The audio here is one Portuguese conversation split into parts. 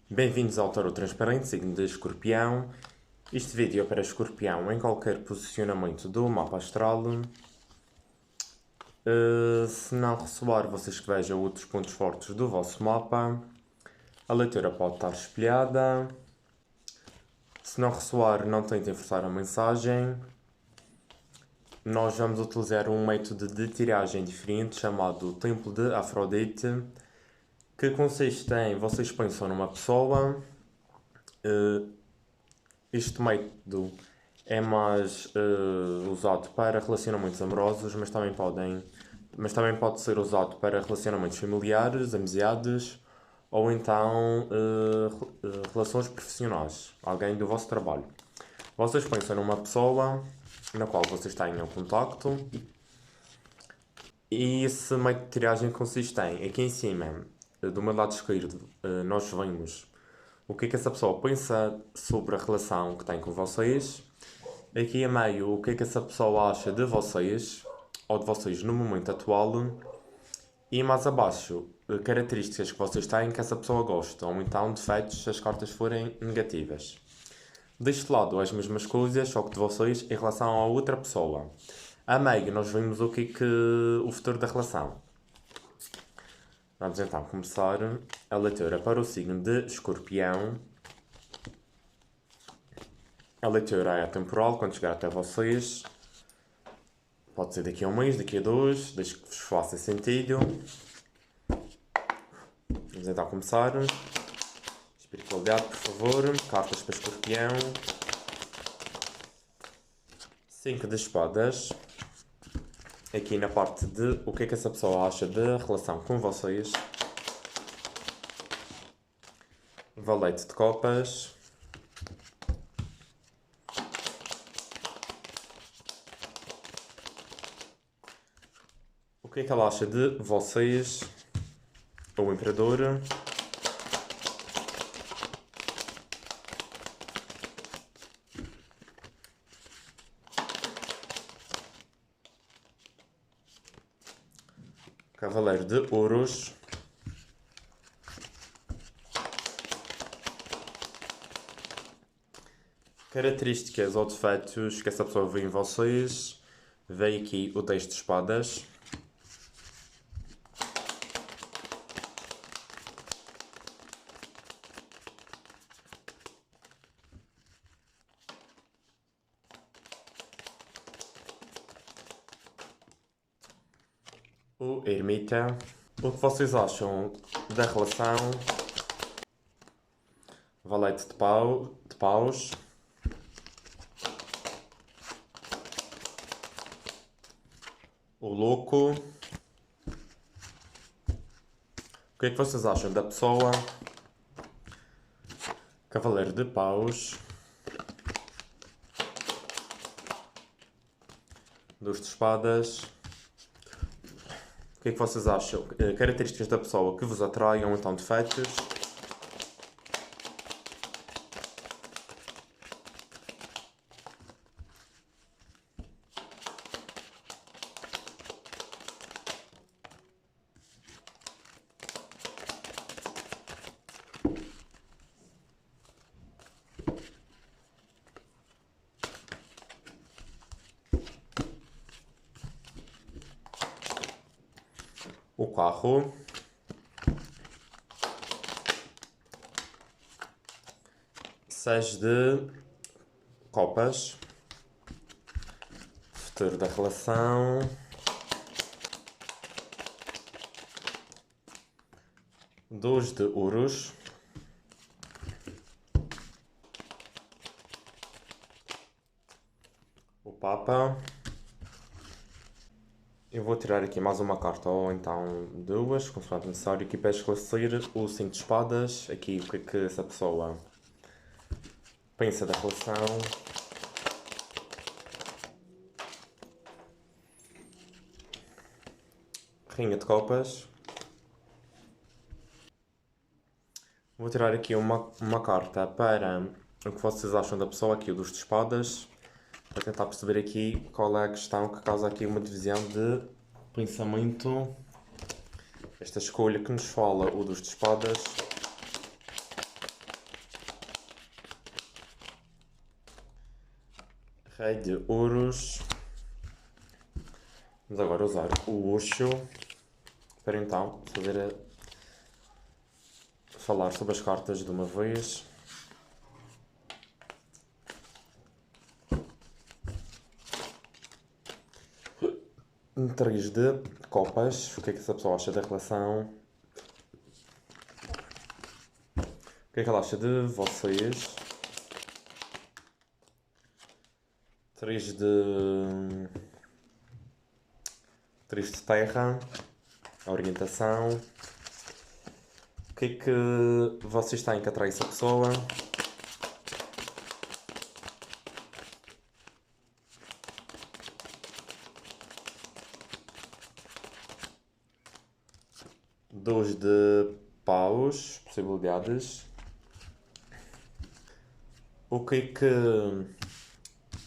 Bem-vindos ao Tarot Transparente, signo de Escorpião. Este vídeo é para Escorpião em qualquer posicionamento do mapa astral. Se não ressoar, vocês que vejam outros pontos fortes do vosso mapa. A leitura pode estar espelhada. Se não ressoar, não tentem forçar a mensagem. Nós vamos utilizar um método de tiragem diferente chamado Templo de Afrodite, que consiste em vocês pensam numa pessoa. Este método é mais usado para relacionamentos amorosos, mas também pode ser usado para relacionamentos familiares, amizades ou então relações profissionais, alguém do vosso trabalho. Vocês pensam numa pessoa na qual vocês têm um contacto e esse método de tiragem consiste em, aqui em cima, do meu lado esquerdo, nós vemos o que é que essa pessoa pensa sobre a relação que tem com vocês. Aqui a meio, o que é que essa pessoa acha de vocês, ou de vocês no momento atual. E mais abaixo, características que vocês têm que essa pessoa gosta, ou então defeitos se as cartas forem negativas. Deste lado, as mesmas coisas, só que de vocês em relação a outra pessoa. A meio, nós vemos o que é que o futuro da relação. Vamos então começar a leitura para o signo de Escorpião. A leitura é atemporal, quando chegar até vocês. Pode ser daqui a um mês, daqui a dois, desde que vos faça sentido. Vamos então começar. Espiritualidade, por favor. Cartas para Escorpião. 5 de espadas. Aqui na parte de o que é que essa pessoa acha da relação com vocês. Valete de copas. O que é que ela acha de vocês? O Imperador. Cavaleiro de Ouros. Características ou defeitos que essa pessoa vê em vocês. Vem aqui o 10 de espadas. O Ermita. O que vocês acham da relação? Valete de paus. O Louco. O que é que vocês acham da pessoa? Cavaleiro de paus. Dois de espadas. O que é que vocês acham? Características da pessoa que vos atraem ou então defeitos? O carro. Seis de copas. Futuro da relação. Dois de ouros. O Papa. Eu vou tirar aqui mais uma carta, ou então duas, consoante necessário, aqui para esclarecer o 5 de espadas. Aqui o que é que essa pessoa pensa da relação. Rainha de copas. Vou tirar aqui uma carta para o que vocês acham da pessoa, aqui o dos de espadas. Para tentar perceber aqui qual é a questão que causa aqui uma divisão de pensamento. Esta escolha que nos fala o dos de espadas. Rei de ouros. Vamos agora usar o Osho para então falar sobre as cartas de uma vez. Três de copas. O que é que essa pessoa acha da relação? O que é que ela acha de vocês? Três de terra. A orientação. O que é que vocês têm que atrair essa pessoa? Dois de paus, possibilidades. O que é que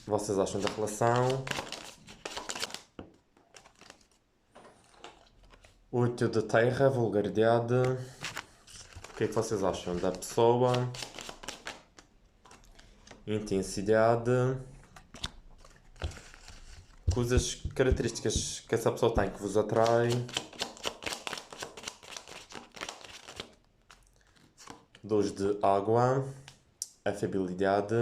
vocês acham da relação? Oito de terra, vulgaridade. O que é que vocês acham da pessoa? Intensidade. Coisas, características que essa pessoa tem que vos atrai. Dois de água. Afabilidade.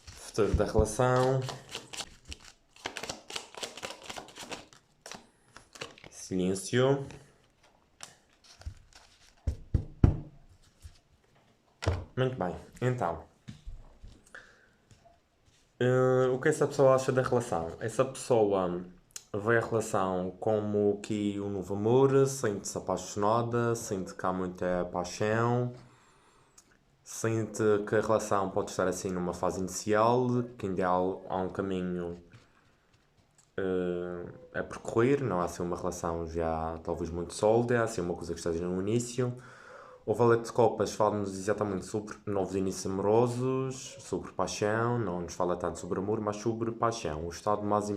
Futuro da relação. Silêncio. Muito bem, então. O que essa pessoa acha da relação? Essa pessoa vê a relação como que um novo amor, sente-se apaixonada, sente que há muita paixão, sente que a relação pode estar assim numa fase inicial, que ainda há um caminho a percorrer, não há assim uma relação já talvez muito sólida, há assim uma coisa que esteja no início. O Valete de Copas fala-nos exatamente sobre novos inícios amorosos, sobre paixão, não nos fala tanto sobre amor, mas sobre paixão, o estado mais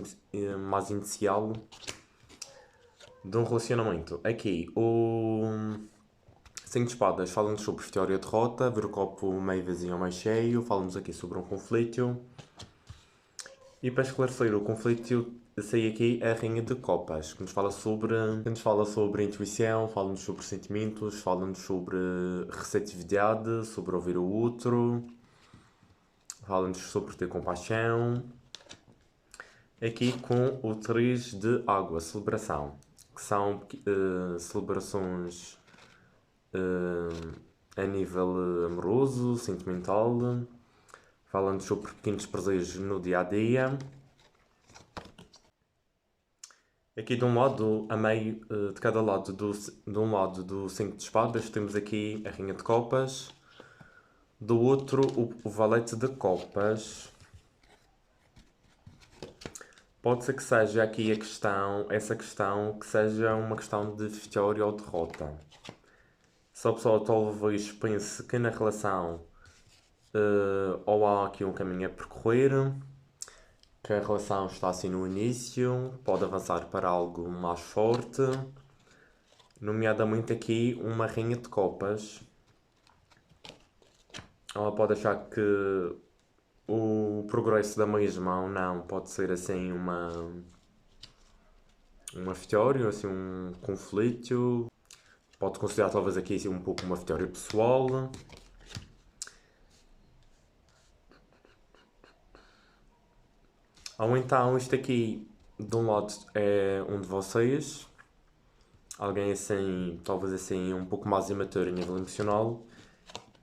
inicial de um relacionamento. Aqui, o Cinco de Espadas fala-nos sobre vitória e derrota, ver o copo meio vazio ou meio cheio, fala-nos aqui sobre um conflito. E para esclarecer o conflito, sei aqui a Rainha de Copas, que nos fala sobre intuição, fala-nos sobre sentimentos, fala-nos sobre receptividade, sobre ouvir o outro, fala-nos sobre ter compaixão. Aqui com o 3 de água, celebração, que são celebrações a nível amoroso, sentimental, falando sobre pequenos prazeres no dia a dia. Aqui de um lado, a meio de cada lado, de um lado do 5 de espadas, temos aqui a Rainha de Copas, do outro o Valete de Copas. Pode ser que seja aqui essa questão, que seja uma questão de vitória ou derrota. Se a pessoa talvez pense que na relação ou há aqui um caminho a percorrer, que a relação está assim no início, pode avançar para algo mais forte, nomeadamente aqui uma Rainha de Copas. Ela pode achar que o progresso da mesma ou não pode ser assim uma vitória, assim um conflito. Pode considerar talvez aqui assim, um pouco uma vitória pessoal. Ou então isto aqui de um lado é um de vocês, alguém assim, talvez assim um pouco mais imaturo a nível emocional,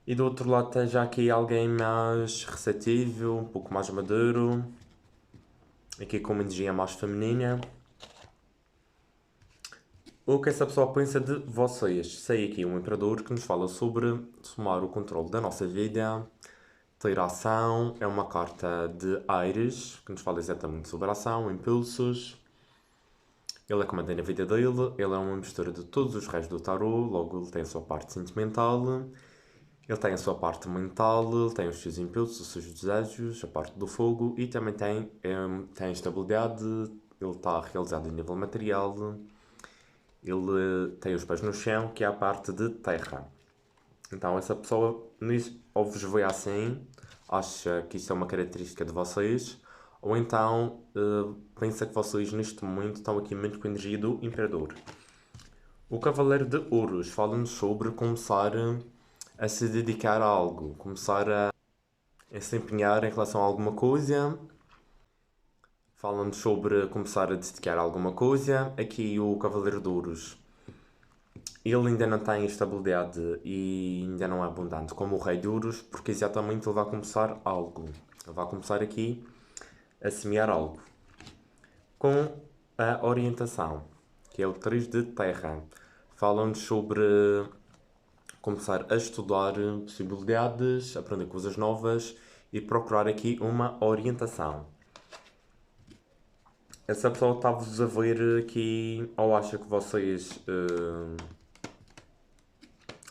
e do outro lado tem já aqui alguém mais receptivo, um pouco mais maduro, aqui com uma energia mais feminina. O que essa pessoa pensa de vocês? Sei aqui um imperador que nos fala sobre tomar o controle da nossa vida, ter ação, é uma carta de Ares, que nos fala exatamente sobre ação, impulsos. Ele é que mantém a vida dele, ele é uma mistura de todos os reis do tarot, logo ele tem a sua parte sentimental, ele tem a sua parte mental, ele tem os seus impulsos, os seus desejos, a parte do fogo e também tem estabilidade, ele está realizado a nível material, ele tem os pés no chão, que é a parte de terra. Então essa pessoa ou vos vê assim, acha que isso é uma característica de vocês, ou então pensa que vocês neste momento estão aqui muito com a energia do Imperador. O Cavaleiro de Ouros fala-nos sobre começar a se dedicar a algo, começar a se empenhar em relação a alguma coisa. Fala-nos sobre começar a dedicar a alguma coisa. Aqui o Cavaleiro de Ouros, ele ainda não tem estabilidade e ainda não é abundante como o Rei de Ouros, porque exatamente ele vai começar algo. Ele vai começar aqui a semear algo. Com a orientação, que é o 3 de terra. Falam-nos sobre começar a estudar possibilidades, aprender coisas novas e procurar aqui uma orientação. Essa pessoa está-vos a ver aqui ou acha que vocês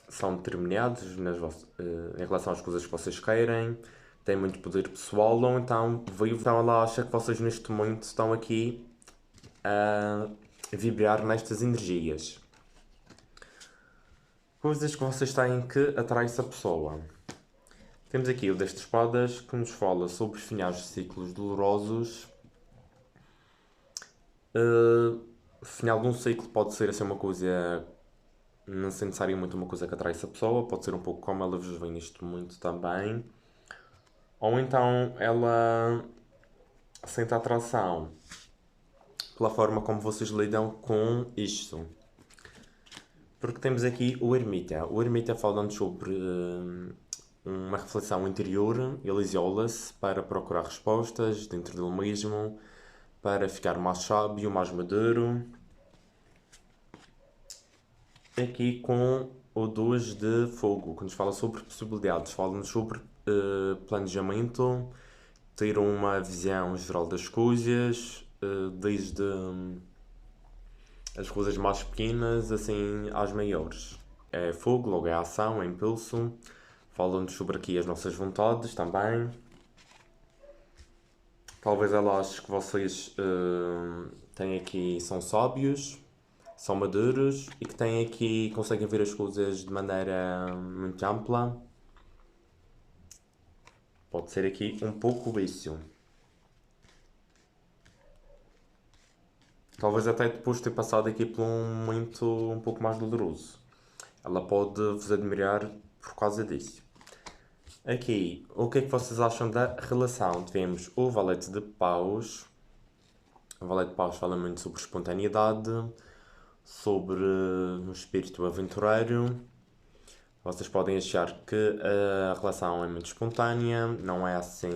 são determinados em relação às coisas que vocês querem, têm muito poder pessoal, ou então veio, então ela acha que vocês neste momento estão aqui a vibrar nestas energias. Coisas que vocês têm que atrair essa pessoa. Temos aqui o 10 de espadas que nos fala sobre os finais de ciclos dolorosos. O final de um ciclo pode ser assim uma coisa, não ser necessariamente uma coisa que atrai essa pessoa, pode ser um pouco como ela vos vê neste momento também. Ou então ela sente atração pela forma como vocês lidam com isto. Porque temos aqui o ermita. O ermita fala-nos sobre uma reflexão interior. Ele isola-se para procurar respostas dentro dele mesmo, para ficar mais sábio, mais maduro. Aqui com o 2 de fogo, que nos fala sobre possibilidades, fala-nos sobre planejamento, ter uma visão geral das coisas, desde as coisas mais pequenas assim às maiores. É fogo, logo é ação, é impulso. Fala-nos sobre aqui as nossas vontades também. Talvez ela ache que vocês têm aqui, são sábios, são maduros e que têm aqui, conseguem ver as coisas de maneira muito ampla. Pode ser aqui um pouco isso. Talvez até depois de ter passado aqui por um momento um pouco mais doloroso. Ela pode vos admirar por causa disso. Aqui, o que é que vocês acham da relação? Tivemos o Valete de Paus. O Valete de Paus fala muito sobre espontaneidade, sobre um espírito aventureiro. Vocês podem achar que a relação é muito espontânea, não é assim.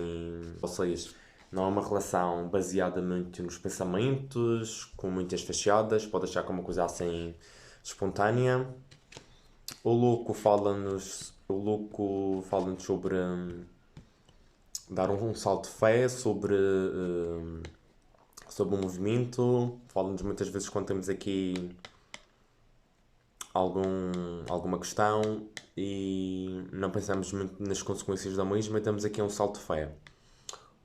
Vocês não é uma relação baseada muito nos pensamentos, com muitas fachadas, pode achar que é uma coisa assim espontânea. O louco fala-nos sobre dar um salto de fé, sobre o movimento. Fala-nos muitas vezes quando temos aqui alguma questão e não pensamos muito nas consequências da mesma e temos aqui um salto de fé.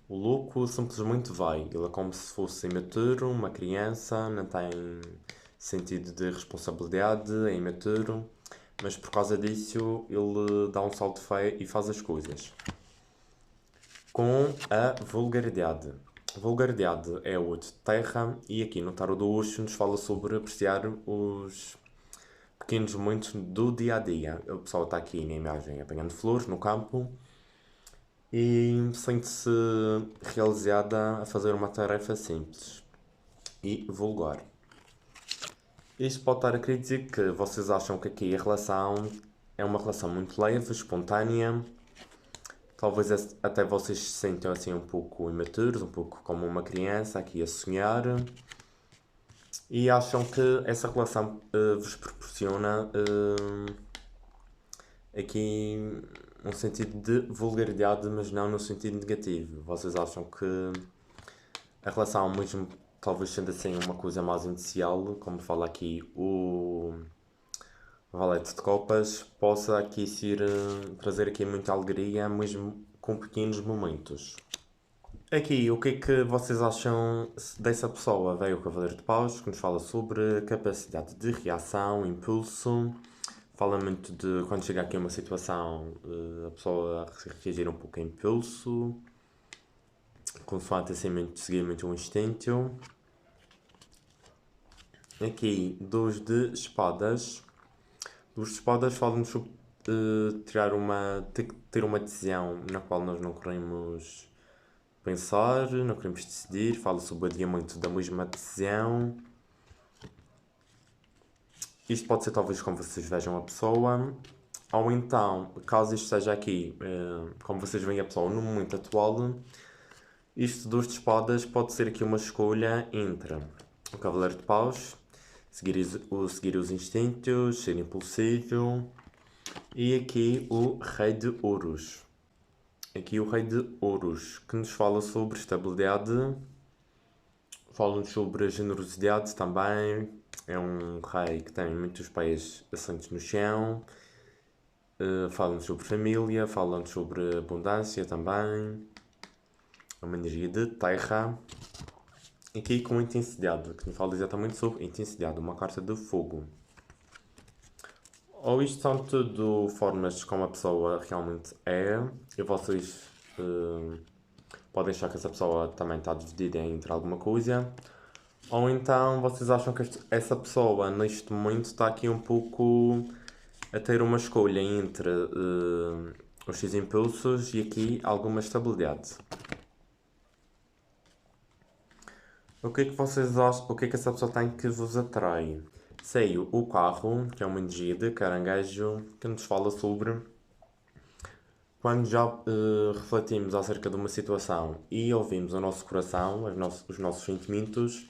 O louco simplesmente vai, ele é como se fosse imaturo, uma criança, não tem sentido de responsabilidade, é imaturo, mas por causa disso ele dá um salto de fé e faz as coisas. Com a vulgaridade. A vulgaridade é o 8 de terra e aqui no tarot do Osho nos fala sobre apreciar os pequenos momentos do dia a dia. O pessoal está aqui na imagem apanhando flores no campo e sente-se realizada a fazer uma tarefa simples e vulgar. Isto pode estar a querer dizer que vocês acham que aqui a relação é uma relação muito leve, espontânea. Talvez até vocês se sintam assim um pouco imaturos, um pouco como uma criança aqui a sonhar. E acham que essa relação vos proporciona aqui um sentido de vulgaridade, mas não no sentido negativo. Vocês acham que a relação, mesmo talvez sendo assim uma coisa mais inicial, como fala aqui o Valete de Copas, possa aqui trazer aqui muita alegria, mesmo com pequenos momentos. Aqui, o que é que vocês acham dessa pessoa? Veio o Cavaleiro de Paus, que nos fala sobre capacidade de reação, impulso, Fala muito de quando chega aqui uma situação, a pessoa reagir um pouco a impulso, consoante assim muito, seguir muito um instinto. Aqui, dos de espadas falam-nos sobre ter uma decisão na qual nós não queremos pensar, não queremos decidir, fala sobre o adiamento da mesma decisão. Isto pode ser talvez como vocês vejam a pessoa, ou então, caso isto esteja aqui, como vocês veem a pessoa no momento atual, isto dos de espadas pode ser aqui uma escolha entre o Cavaleiro de Paus, seguir os instintos, ser impulsivo, e aqui o Rei de Ouros. Aqui o Rei de Ouros, que nos fala sobre estabilidade, fala-nos sobre generosidade também. É um rei que tem muitos pés assentos no chão. Fala-nos sobre família, fala-nos sobre abundância também. É uma energia de terra. Aqui com intensidade, que nos fala exatamente sobre intensidade, uma carta de fogo. Ou isto são tudo formas de como a pessoa realmente é, e vocês podem achar que essa pessoa também está dividida entre alguma coisa, ou então vocês acham que essa pessoa neste momento está aqui um pouco a ter uma escolha entre os seus impulsos e aqui alguma estabilidade. O que é que vocês acham? O que é que essa pessoa tem que vos atrai? Saiu o carro, que é uma energia de caranguejo, que nos fala sobre quando já refletimos acerca de uma situação e ouvimos o nosso coração, os nossos sentimentos,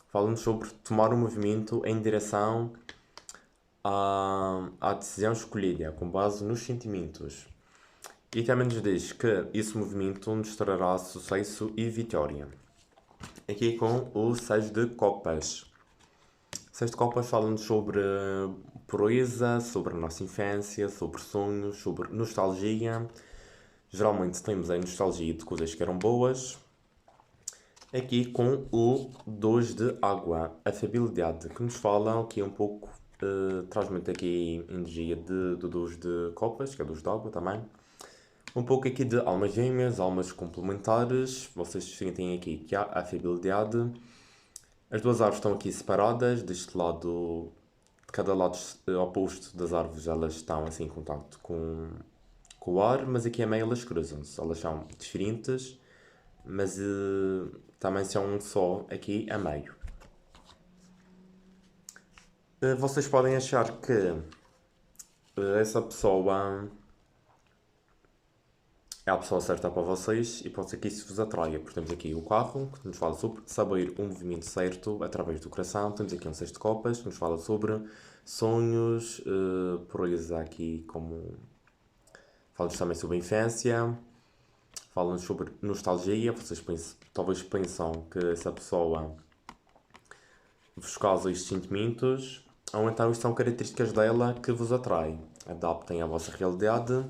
fala-nos sobre tomar um movimento em direção à decisão escolhida, com base nos sentimentos. E também nos diz que esse movimento nos trará sucesso e vitória. Aqui com o 6 de copas. O 6 de copas fala-nos sobre pureza, sobre a nossa infância, sobre sonhos, sobre nostalgia. Geralmente temos a nostalgia de coisas que eram boas. Aqui com o 2 de água, afabilidade, que nos fala aqui um pouco, traz muito aqui energia do 2 de copas, que é 2 de água também. Um pouco aqui de almas gêmeas, almas complementares. Vocês sentem aqui que há afabilidade. As duas árvores estão aqui separadas. Deste lado, de cada lado oposto das árvores, elas estão assim em contato com o ar, mas aqui a meio elas cruzam-se. Elas são diferentes, mas também são um só aqui a meio. Vocês podem achar que essa pessoa é a pessoa certa para vocês e pode ser que isso vos atraia, porque temos aqui o carro, que nos fala sobre saber o movimento certo através do coração, temos aqui um 6 de copas, que nos fala sobre sonhos, pureza aqui como... Fala-nos também sobre a infância, fala-nos sobre nostalgia, vocês talvez pensam que essa pessoa vos causa estes sentimentos, ou então isto são características dela que vos atraem. Adaptem à vossa realidade.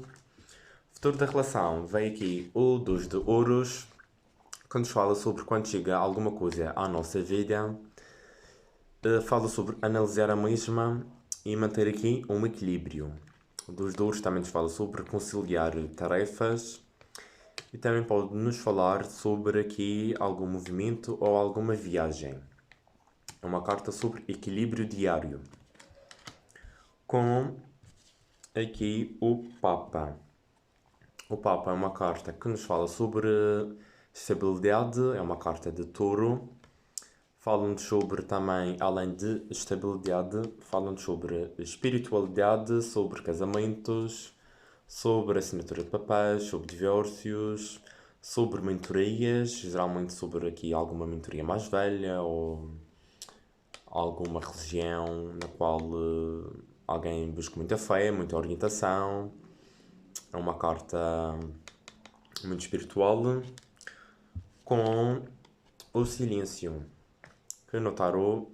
Futuro da relação, vem aqui o 2 de ouros, que nos fala sobre quando chega alguma coisa à nossa vida, fala sobre analisar a mesma e manter aqui um equilíbrio. O 2 de ouros também nos fala sobre conciliar tarefas e também pode nos falar sobre aqui algum movimento ou alguma viagem. É uma carta sobre equilíbrio diário. Com aqui o Papa. O Papa é uma carta que nos fala sobre estabilidade, é uma carta de touro. Fala-nos sobre também, além de estabilidade, fala-nos sobre espiritualidade, sobre casamentos, sobre assinatura de papéis, sobre divórcios, sobre mentorias, geralmente sobre aqui alguma mentoria mais velha ou alguma religião na qual alguém busca muita fé, muita orientação. É uma carta muito espiritual com o silêncio, que no tarot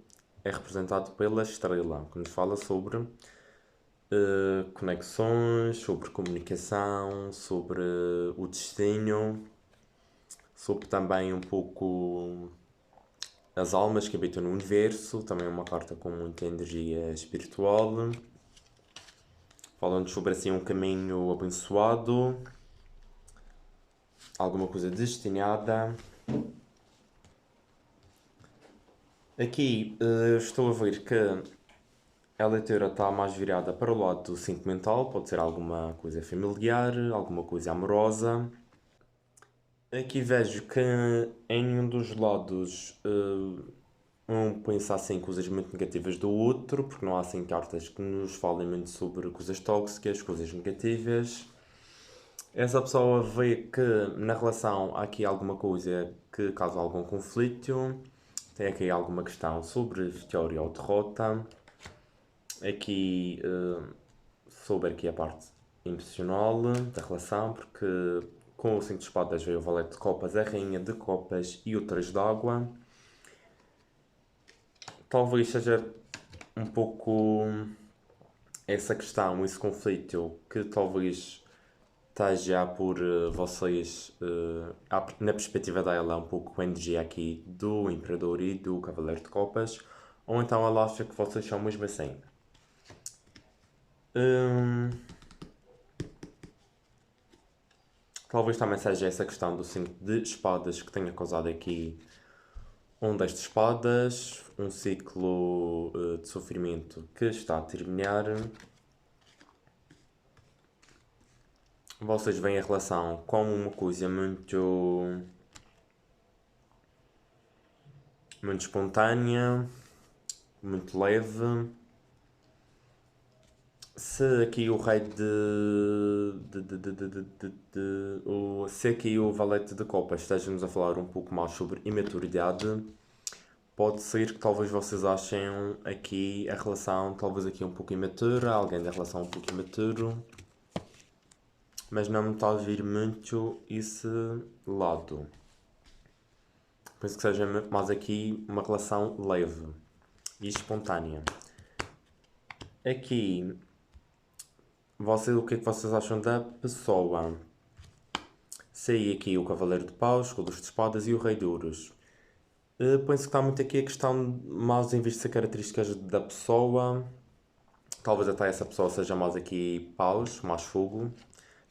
é representado pela estrela, que nos fala sobre conexões, sobre comunicação, sobre o destino, sobre também um pouco as almas que habitam no universo, também é uma carta com muita energia espiritual. Falam-nos sobre assim um caminho abençoado, alguma coisa destinada. Aqui estou a ver que a leitura está mais virada para o lado sentimental, pode ser alguma coisa familiar, alguma coisa amorosa. Aqui vejo que em nenhum dos lados um pensa assim coisas muito negativas do outro, porque não há assim cartas que nos falem muito sobre coisas tóxicas, coisas negativas. Essa pessoa vê que na relação há aqui alguma coisa que causa algum conflito, tem aqui alguma questão sobre vitória ou derrota, aqui sobre aqui a parte emocional da relação, porque com o 5 de espadas veio o valete de copas, a rainha de copas e o 3 de água. Talvez seja um pouco essa questão, esse conflito que talvez esteja por vocês, na perspectiva dela, um pouco com a energia aqui do Imperador e do Cavaleiro de Copas, ou então ela acha que vocês são mesmo assim. Talvez também seja essa questão do 5 de espadas que tenha causado aqui um 10 de espadas, um ciclo de sofrimento que está a terminar. Vocês veem a relação como uma coisa muito espontânea, muito leve. Se aqui o rei se aqui o valete de copas esteja-nos a falar um pouco mais sobre imaturidade, pode ser que talvez vocês achem aqui a relação talvez aqui um pouco imatura, alguém da relação um pouco imaturo, mas não me está a vir muito esse lado. Penso que seja mais aqui uma relação leve e espontânea. Aqui, o que é que vocês acham da pessoa? Sei aqui o Cavaleiro de Paus, o Luz de Espadas e o Rei de Ouros. Penso que está muito aqui a questão mais em vista de características da pessoa. Talvez até essa pessoa seja mais aqui paus, mais fogo.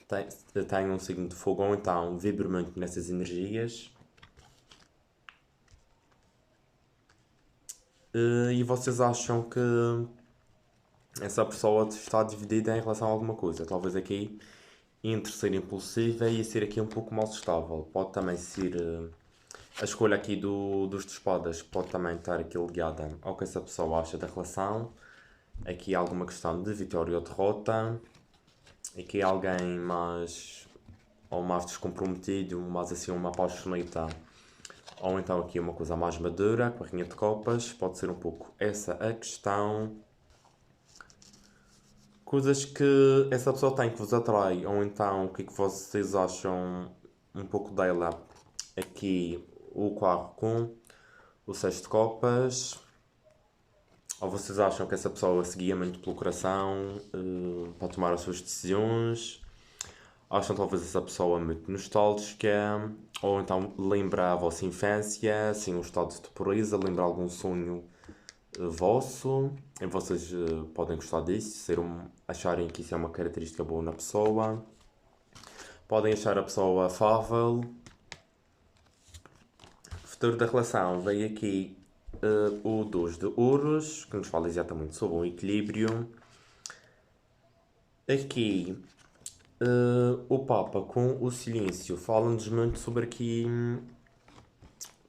Tem um signo de fogo ou então vibre muito nessas energias. E vocês acham que essa pessoa está dividida em relação a alguma coisa? Talvez aqui entre ser impulsiva e ser aqui um pouco mais estável. Pode também ser a escolha aqui dos de espadas, pode também estar aqui ligada ao que essa pessoa acha da relação. Aqui há alguma questão de vitória ou derrota. Aqui alguém mais ou mais descomprometido, mais assim uma apaixonita, ou então aqui uma coisa mais madura, com a rainha de copas, pode ser um pouco essa a questão. Coisas que essa pessoa tem que vos atrai, ou então o que é que vocês acham um pouco dela. Aqui o carro com o 6 de copas, ou vocês acham que essa pessoa seguia muito pelo coração para tomar as suas decisões. Acham talvez essa pessoa muito nostálgica, ou então lembra a vossa infância, assim, um estado de pureza, lembra algum sonho vosso, e vocês podem gostar disso, acharem que isso é uma característica boa na pessoa. Podem achar a pessoa afável. Futuro da relação, veio aqui o 2 de ouros, que nos fala exatamente sobre o equilíbrio. Aqui o Papa com o silêncio fala-nos muito sobre aqui,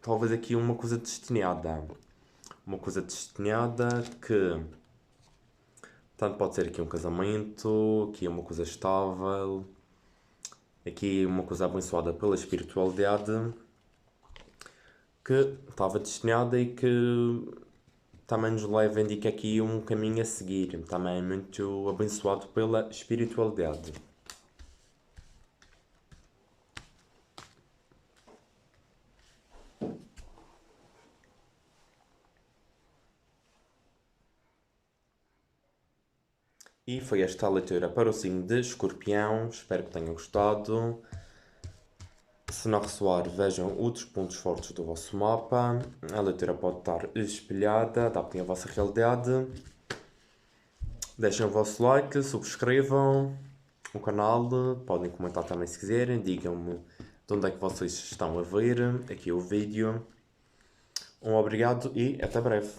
talvez aqui uma coisa destinada. Uma coisa destinada que tanto pode ser aqui um casamento, aqui uma coisa estável, aqui uma coisa abençoada pela espiritualidade, que estava destinada e que também nos leva a indicar aqui um caminho a seguir, também muito abençoado pela espiritualidade. E foi esta a leitura para o signo de Escorpião. Espero que tenham gostado. Se não ressoar, vejam outros pontos fortes do vosso mapa. A leitura pode estar espelhada, adaptem a vossa realidade. Deixem o vosso like, subscrevam o canal, podem comentar também se quiserem, digam-me de onde é que vocês estão a ver aqui o vídeo. Um obrigado e até breve.